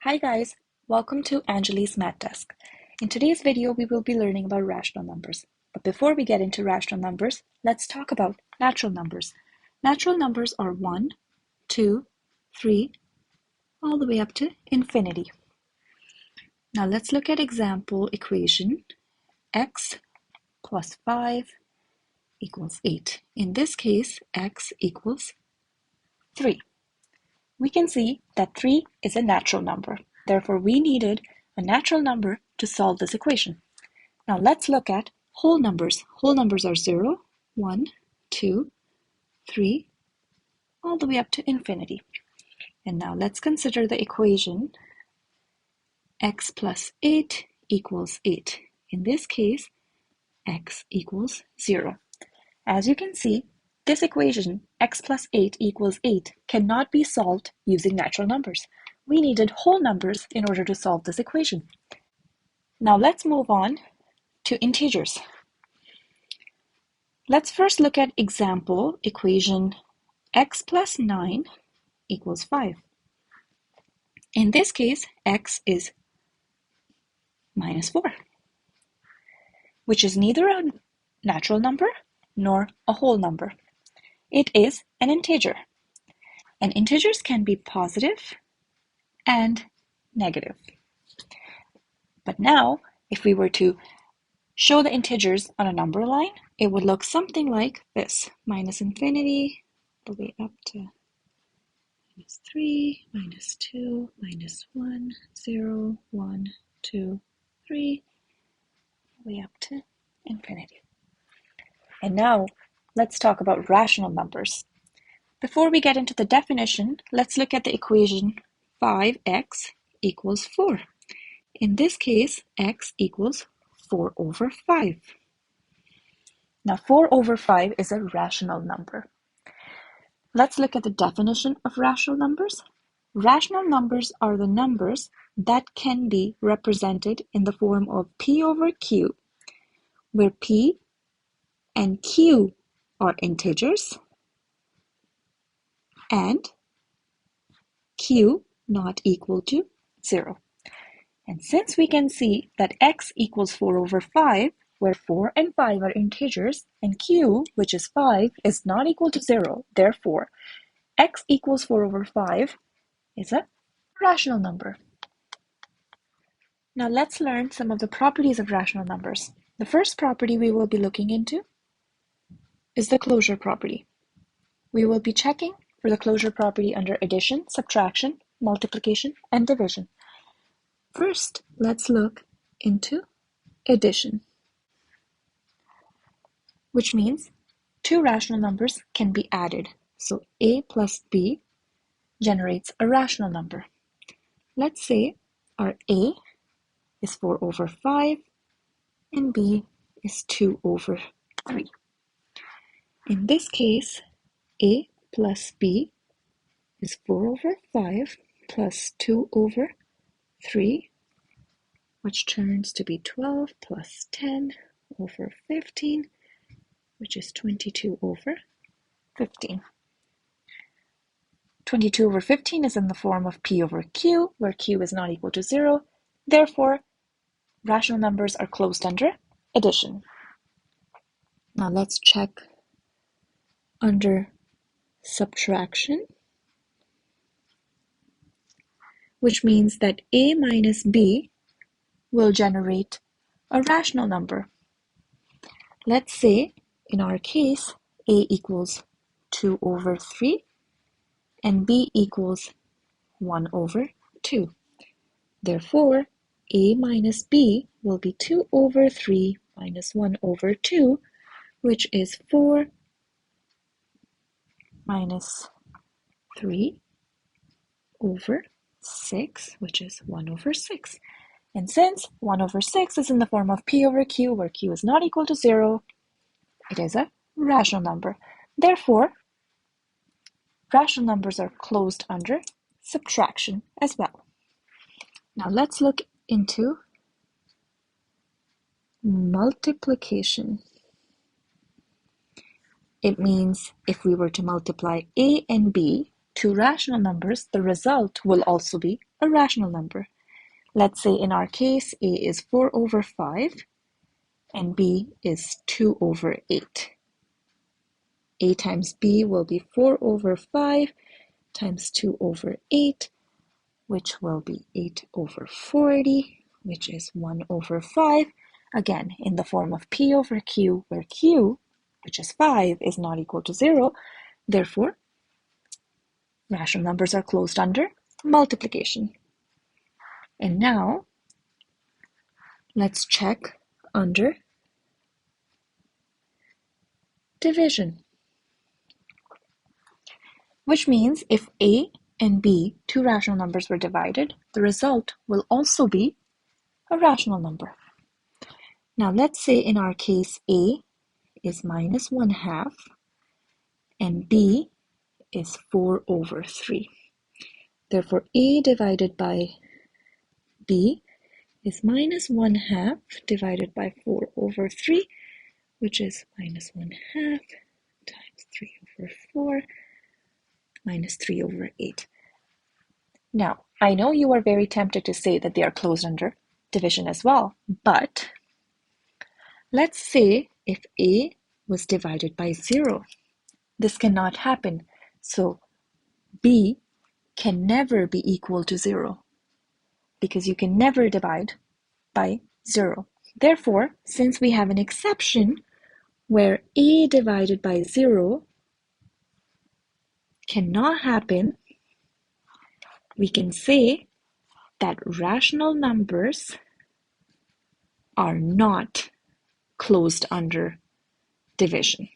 Hi guys, welcome to Anjali's Math Desk. In today's video, we will be learning about rational numbers. But before we get into rational numbers, let's talk about natural numbers. Natural numbers are 1, 2, 3, all the way up to infinity. Now let's look at example equation x plus 5 equals 8. In this case, x equals 3. We can see that 3 is a natural number. Therefore, we needed a natural number to solve this equation. Now let's look at whole numbers. Whole numbers are 0, 1, 2, 3, all the way up to infinity. And now let's consider the equation x plus 8 equals 8. In this case, x equals 0. As you can see, this equation, x plus 8 equals 8, cannot be solved using natural numbers. We needed whole numbers in order to solve this equation. Now let's move on to integers. Let's first look at example equation x plus 9 equals 5. In this case, x is minus 4, which is neither a natural number nor a whole number. It is an integer. And integers can be positive and negative. But now, if we were to show the integers on a number line, it would look something like this. Minus infinity, all the way up to minus 3, minus 2, minus 1, 0, 1, 2, 3, all the way up to infinity. And now, let's talk about rational numbers. Before we get into the definition, let's look at the equation 5x equals 4. In this case, x equals 4 over 5. Now, 4 over 5 is a rational number. Let's look at the definition of rational numbers. Rational numbers are the numbers that can be represented in the form of p over q, where p and q are integers and q not equal to 0. And since we can see that x equals 4 over 5, where 4 and 5 are integers, and q, which is 5, is not equal to 0, therefore, x equals 4 over 5 is a rational number. Now let's learn some of the properties of rational numbers. The first property we will be looking into is the closure property. We will be checking for the closure property under addition, subtraction, multiplication, and division. First, let's look into addition, which means two rational numbers can be added. So a plus b generates a rational number. Let's say our a is 4 over 5 and b is 2 over 3. In this case, a plus b is 4 over 5 plus 2 over 3, which turns to be 12 plus 10 over 15, which is 22 over 15. 22 over 15 is in the form of p over q, where q is not equal to 0. Therefore, rational numbers are closed under addition. Now let's check under subtraction, which means that a minus b will generate a rational number. Let's say, in our case, a equals 2 over 3 and b equals 1 over 2. Therefore, a minus b will be 2 over 3 minus 1 over 2, which is 4 minus 3 over 6, which is 1 over 6. And since 1 over 6 is in the form of p over q, where q is not equal to 0, it is a rational number. Therefore, rational numbers are closed under subtraction as well. Now let's look into multiplication. It means if we were to multiply a and b, two rational numbers, the result will also be a rational number. Let's say in our case, a is 4 over 5 and b is 2 over 8. A times b will be 4 over 5 times 2 over 8, which will be 8 over 40, which is 1 over 5, again in the form of p over q, where q, which is 5, is not equal to 0. Therefore, rational numbers are closed under multiplication. And now, let's check under division, which means if a and b, two rational numbers, were divided, the result will also be a rational number. Now let's say in our case a is minus 1/2 and b is 4 over 3. Therefore, a divided by b is minus 1/2 divided by 4 over 3, which is minus 1/2 times 3 over 4 minus 3 over 8. Now, I know you are very tempted to say that they are closed under division as well, but let's say if a was divided by 0. This cannot happen, so b can never be equal to 0 because you can never divide by 0. Therefore, since we have an exception where a divided by 0 cannot happen, we can say that rational numbers are not closed under division.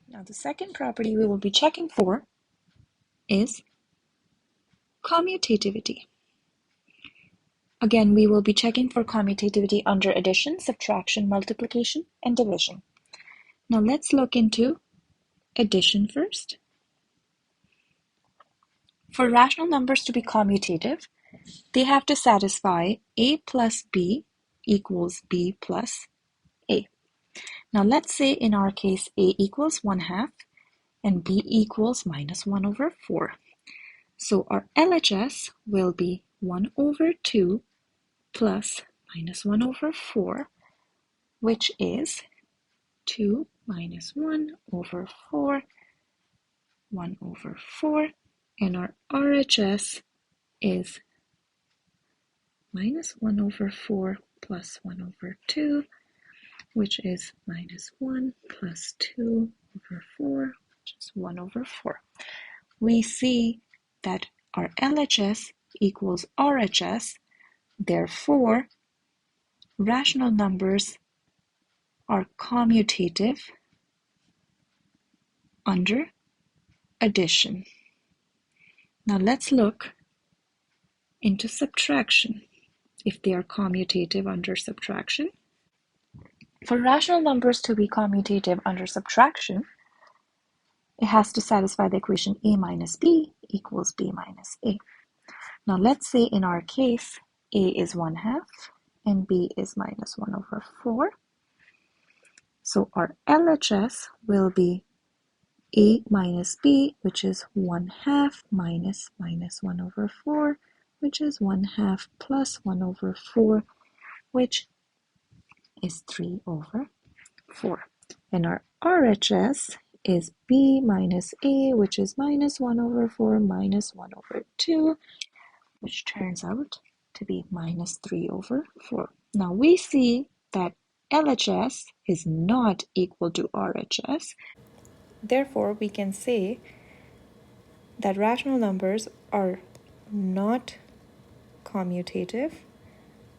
Now, the second property we will be checking for is commutativity. Again, we will be checking for commutativity under addition, subtraction, multiplication, and division. Now, let's look into addition first. For rational numbers to be commutative, they have to satisfy a plus b equals b plus a. Now, let's say in our case a equals 1/2 and b equals minus 1 over 4. So our LHS will be 1 over 2 plus minus 1 over 4, which is 2 minus 1 over 4, 1 over 4, and our RHS is minus 1 over 4 plus 1 over 2, which is minus 1 plus 2 over 4, which is 1 over 4. We see that our LHS equals RHS, therefore, rational numbers are commutative under addition. Now let's look into subtraction, if they are commutative under subtraction. For rational numbers to be commutative under subtraction, it has to satisfy the equation a minus b equals b minus a. Now let's say in our case, a is 1/2 and b is minus 1 over 4. So our LHS will be a minus b, which is 1/2 minus minus 1 over 4, which is 1/2 plus 1 over 4, which is 3 over 4. And our RHS is b minus a, which is minus 1 over 4 minus 1 over 2, which turns out to be minus 3 over 4. Now we see that LHS is not equal to RHS. Therefore, we can say that rational numbers are not commutative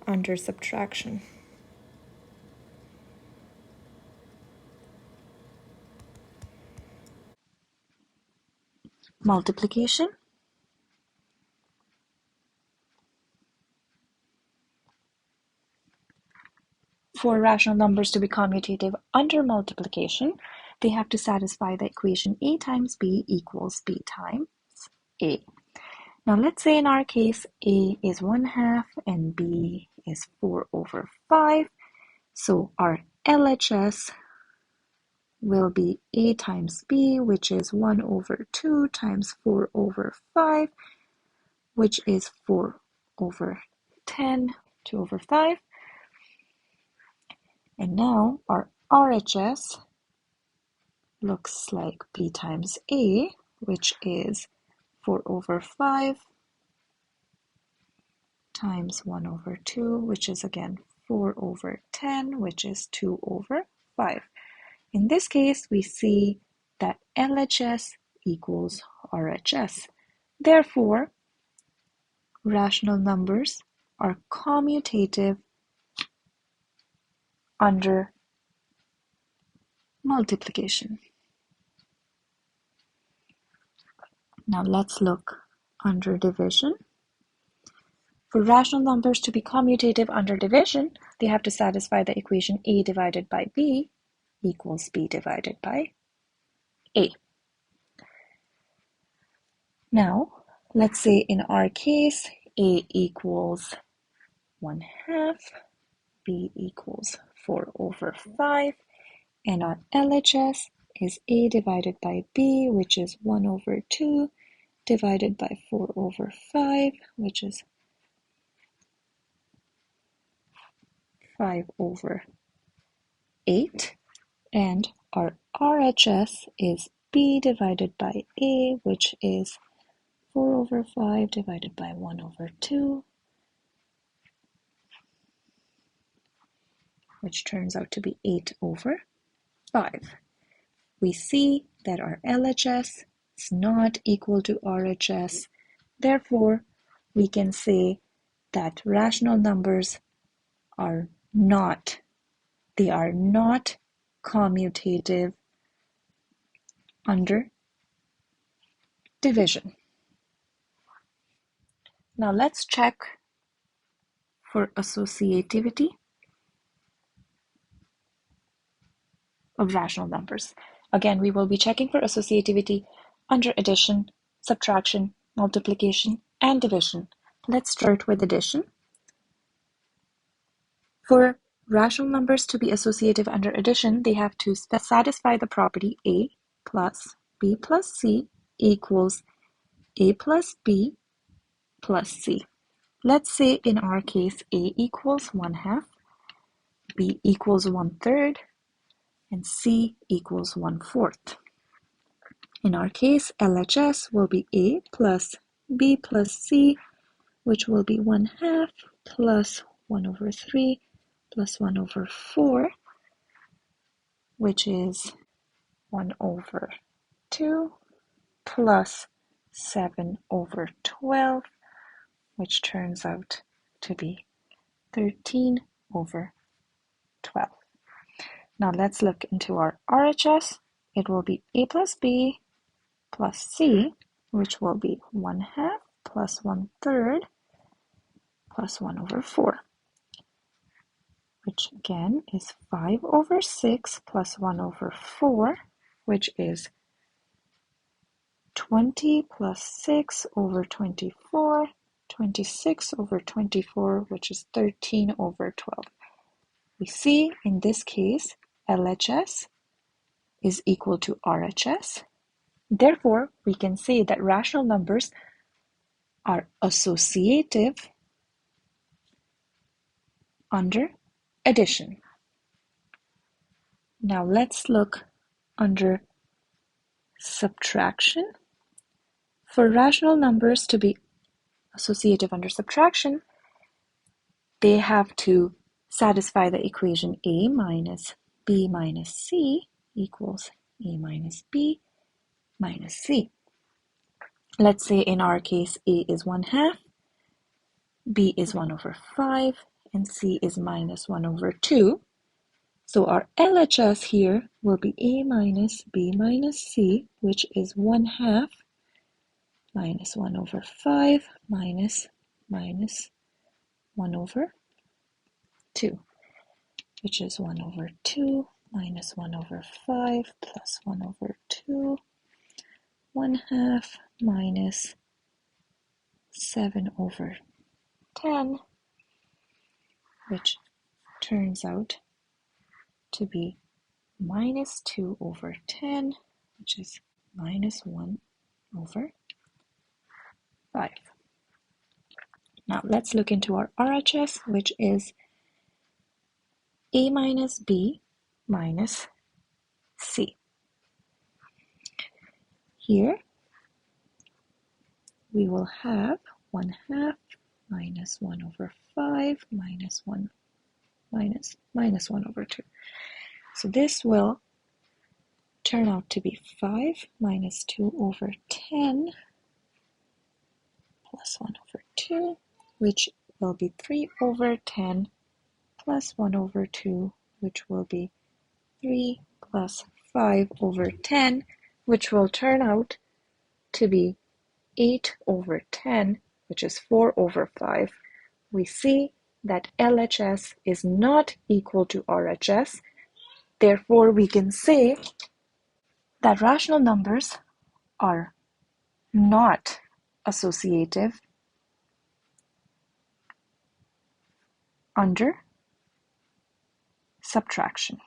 under subtraction. Multiplication. For rational numbers to be commutative under multiplication, they have to satisfy the equation a times b equals b times a. Now let's say in our case a is 1/2 and b is 4 over 5. So our LHS will be a times b, which is 1 over 2 times 4 over 5, which is 4 over 10, 2 over 5. And now our RHS looks like b times a, which is 4 over 5 times 1 over 2, which is again 4 over 10, which is 2 over 5. In this case, we see that LHS equals RHS. Therefore, rational numbers are commutative under multiplication. Now let's look under division. For rational numbers to be commutative under division, they have to satisfy the equation a divided by b equals b divided by a. Now, let's say in our case, a equals 1/2, b equals 4 over 5, and our LHS is a divided by b, which is 1 over 2, divided by 4 over 5, which is 5 over 8, and our RHS is b divided by a, which is 4 over 5 divided by 1 over 2, which turns out to be 8 over 5. We see that our LHS is not equal to RHS. Therefore, we can say that rational numbers are not commutative under division. Now let's check for associativity of rational numbers. Again, we will be checking for associativity under addition, subtraction, multiplication, and division. Let's start with addition. For rational numbers to be associative under addition, they have to satisfy the property a plus b plus c equals a plus b plus c. Let's say in our case a equals 1/2, b equals 1/3, and c equals 1/4. In our case, LHS will be a plus b plus c, which will be 1/2 plus 1 over 3 plus 1 over 4, which is 1 over 2 plus 7 over 12, which turns out to be 13 over 12. Now let's look into our RHS. It will be a plus b plus c, which will be 1/2 plus 1/3 plus 1 over 4, which again is 5 over 6 plus 1 over 4, which is 20 plus 6 over 24, 26 over 24, which is 13 over 12. We see in this case, LHS is equal to RHS. Therefore, we can say that rational numbers are associative under addition. Now let's look under subtraction. For rational numbers to be associative under subtraction, they have to satisfy the equation a minus b minus c equals a minus b minus c. Let's say in our case a is 1/2, b is 1 over 5, and c is minus 1 over 2. So our LHS here will be a minus b minus c, which is 1/2 minus 1 over 5 minus 1 over 2, which is 1 over 2 minus 1 over 5 plus 1 over 2, 1/2 minus 7 over 10, which turns out to be minus 2 over 10, which is minus 1 over 5. Now let's look into our RHS, which is A minus B minus C. Here we will have 1/2 minus 1 over 5 minus 1 minus minus 1 over 2. So this will turn out to be 5 minus 2 over 10 plus 1 over 2, which will be 3 over 10 plus 1 over 2, which will be 3 plus 5 over 10, which will turn out to be 8 over 10, which is 4 over 5. We see that LHS is not equal to RHS. Therefore, we can say that rational numbers are not associative under subtraction.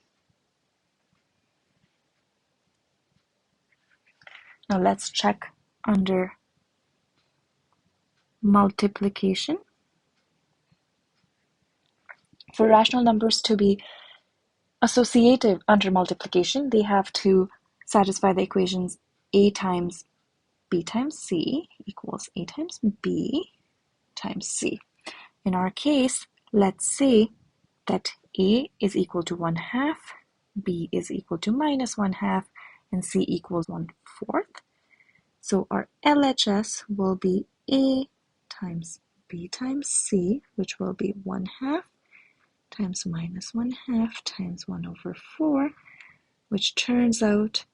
Now let's check under multiplication. For rational numbers to be associative under multiplication, they have to satisfy the equations a times b times c equals a times b times c. In our case, let's say that a is equal to 1/2, b is equal to minus 1/2, and c equals 1/4. So our LHS will be a times b times c, which will be 1/2 times minus 1/2 times 1 over 4, which turns out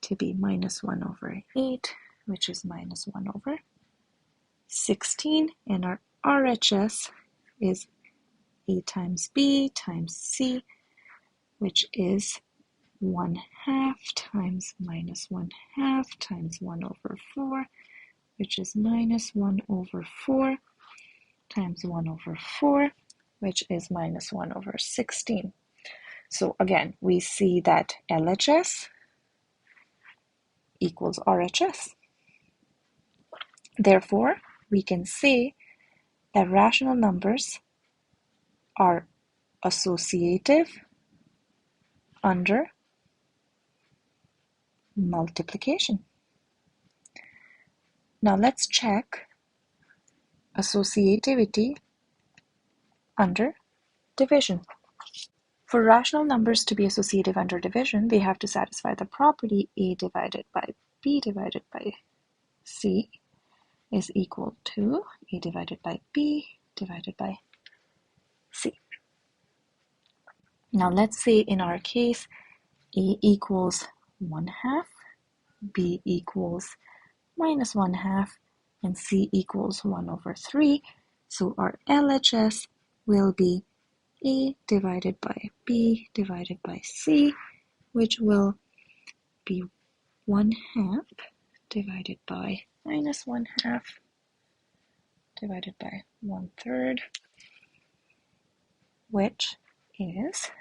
to be minus 1 over 8, which is minus 1 over 16. And our RHS is a times b times c, which is 1/2 times minus 1/2 times 1 over 4, which is minus 1 over 4 times 1 over 4, which is minus 1 over 16. So again, we see that LHS equals RHS. Therefore, we can say that rational numbers are associative under multiplication. Now let's check associativity under division. For rational numbers to be associative under division, they have to satisfy the property a divided by b divided by c is equal to a divided by b divided by c. Now let's say in our case, a equals 1/2, b equals minus 1/2, and c equals 1 over 3. So our LHS will be a divided by b divided by c, which will be 1/2 divided by minus 1/2 divided by 1/3, which is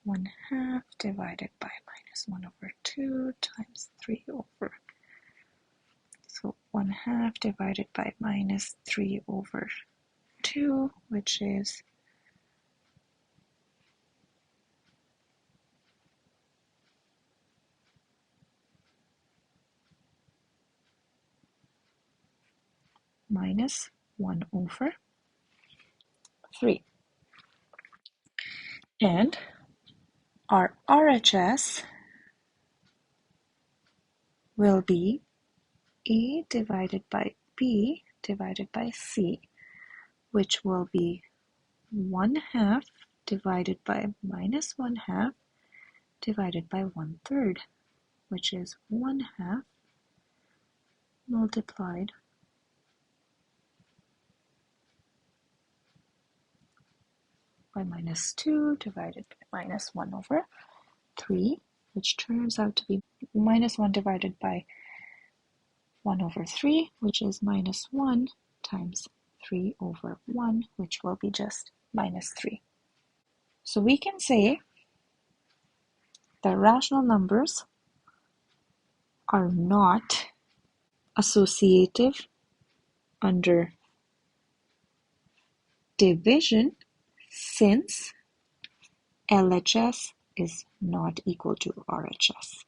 1/2 divided by minus 1 over 2 times 3 over. So 1/2 divided by minus 3 over 2, which is minus 1 over 3. And our RHS will be a divided by b divided by c, which will be 1/2 divided by minus 1/2 divided by 1/3, which is 1/2 multiplied by minus 2 divided by minus 1 over 3, which turns out to be minus 1 divided by 1 over 3, which is minus 1 times 3 over 1, which will be just minus 3. So we can say that rational numbers are not associative under division since LHS is not equal to RHS.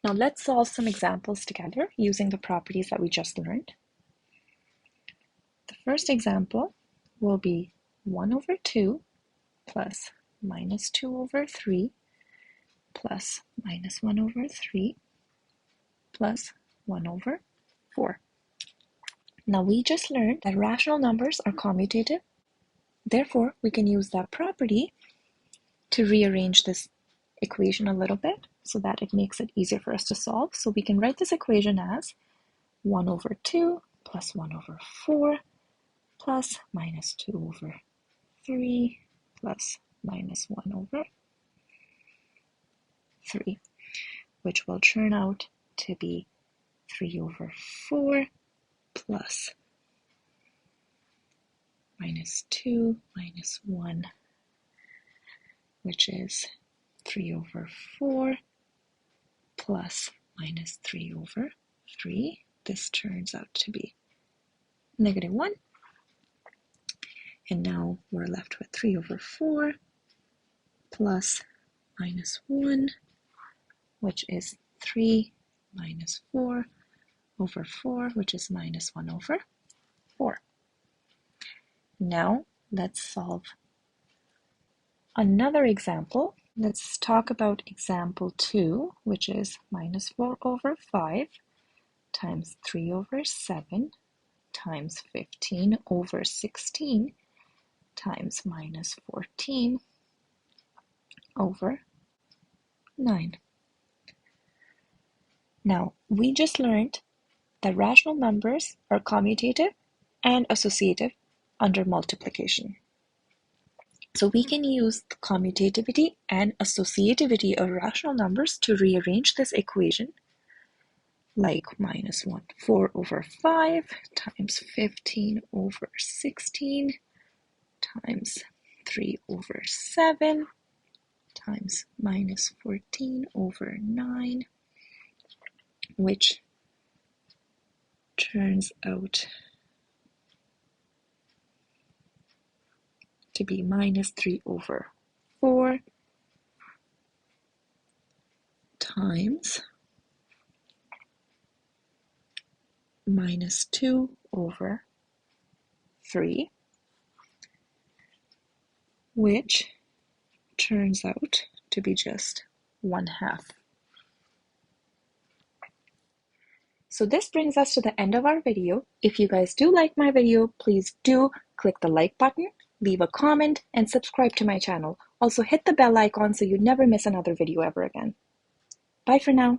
Now let's solve some examples together using the properties that we just learned. The first example will be 1 over 2 plus minus 2 over 3 plus minus 1 over 3 plus 1 over 4. Now we just learned that rational numbers are commutative. Therefore, we can use that property to rearrange this equation a little bit so that it makes it easier for us to solve. So we can write this equation as 1 over 2 plus 1 over 4 plus minus 2 over 3 plus minus 1 over 3, which will turn out to be 3 over 4 plus minus 2 minus 1, which is 3 over 4 plus minus 3 over 3. This turns out to be negative 1. And now we're left with 3 over 4 plus minus 1, which is 3 minus 4 over 4, which is minus 1 over 4. Now let's solve another example. Let's talk about example 2, which is minus 4 over 5 times 3 over 7 times 15 over 16 times minus 14 over 9. Now, we just learned that rational numbers are commutative and associative under multiplication. So we can use the commutativity and associativity of rational numbers to rearrange this equation, like minus 4 over 5 times 15 over 16 times 3 over 7 times minus 14 over 9, which turns out to be minus 3 over 4 times minus 2 over 3, which turns out to be just 1/2. So this brings us to the end of our video. If you guys do like my video, please do click the like button, leave a comment, and subscribe to my channel. Also hit the bell icon so you never miss another video ever again. Bye for now.